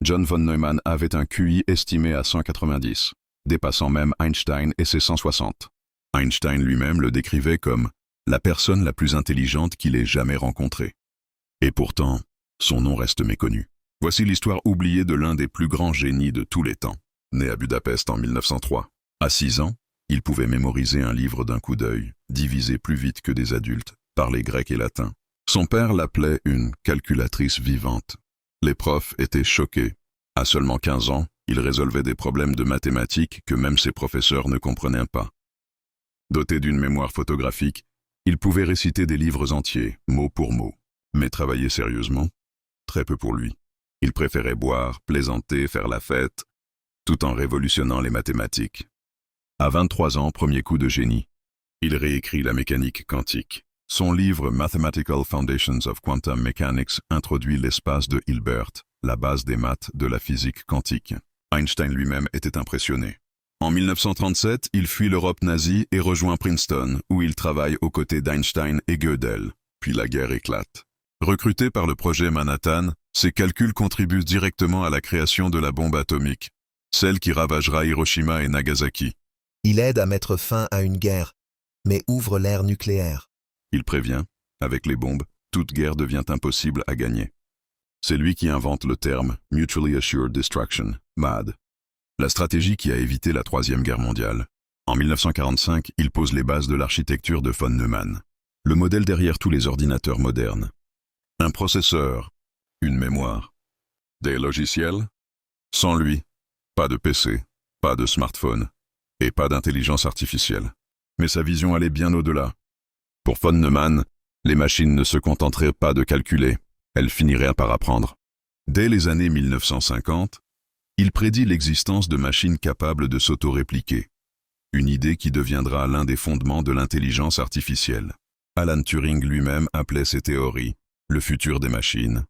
John von Neumann avait un QI estimé à 190, dépassant même Einstein et ses 160. Einstein lui-même le décrivait comme la personne la plus intelligente qu'il ait jamais rencontrée. Et pourtant, son nom reste méconnu. Voici l'histoire oubliée de l'un des plus grands génies de tous les temps. Né à Budapest en 1903, à 6 ans, il pouvait mémoriser un livre d'un coup d'œil, diviser plus vite que des adultes, parler grec et latin. Son père l'appelait une calculatrice vivante. Les profs étaient choqués. À seulement 15 ans, il résolvait des problèmes de mathématiques que même ses professeurs ne comprenaient pas. Doté d'une mémoire photographique, il pouvait réciter des livres entiers, mot pour mot. Mais travailler sérieusement, très peu pour lui. Il préférait boire, plaisanter, faire la fête, tout en révolutionnant les mathématiques. À 23 ans, premier coup de génie, il réécrit la mécanique quantique. Son livre Mathematical Foundations of Quantum Mechanics introduit l'espace de Hilbert, la base des maths de la physique quantique. Einstein lui-même était impressionné. En 1937, il fuit l'Europe nazie et rejoint Princeton, où il travaille aux côtés d'Einstein et Gödel. Puis la guerre éclate. Recruté par le projet Manhattan, ses calculs contribuent directement à la création de la bombe atomique, celle qui ravagera Hiroshima et Nagasaki. Il aide à mettre fin à une guerre, mais ouvre l'ère nucléaire. Il prévient, avec les bombes, toute guerre devient impossible à gagner. C'est lui qui invente le terme « Mutually Assured Destruction », MAD, la stratégie qui a évité la Troisième Guerre mondiale. En 1945, il pose les bases de l'architecture de von Neumann, le modèle derrière tous les ordinateurs modernes. Un processeur, une mémoire, des logiciels. Sans lui, pas de PC, pas de smartphone et pas d'intelligence artificielle. Mais sa vision allait bien au-delà. Pour von Neumann, les machines ne se contenteraient pas de calculer, elles finiraient par apprendre. Dès les années 1950, il prédit l'existence de machines capables de s'auto-répliquer, une idée qui deviendra l'un des fondements de l'intelligence artificielle. Alan Turing lui-même appelait ces théories le futur des machines.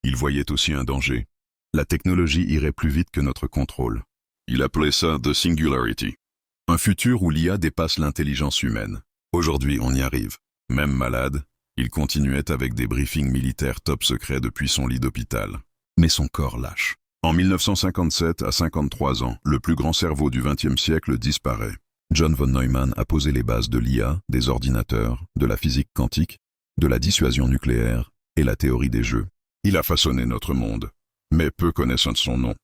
Il voyait aussi un danger. La technologie irait plus vite que notre contrôle. Il appelait ça « the singularity », un futur où l'IA dépasse l'intelligence humaine. Aujourd'hui, on y arrive. Même malade, il continuait avec des briefings militaires top secrets depuis son lit d'hôpital. Mais son corps lâche. En 1957, à 53 ans, le plus grand cerveau du XXe siècle disparaît. John von Neumann a posé les bases de l'IA, des ordinateurs, de la physique quantique, de la dissuasion nucléaire et la théorie des jeux. Il a façonné notre monde, mais peu connaissent son nom.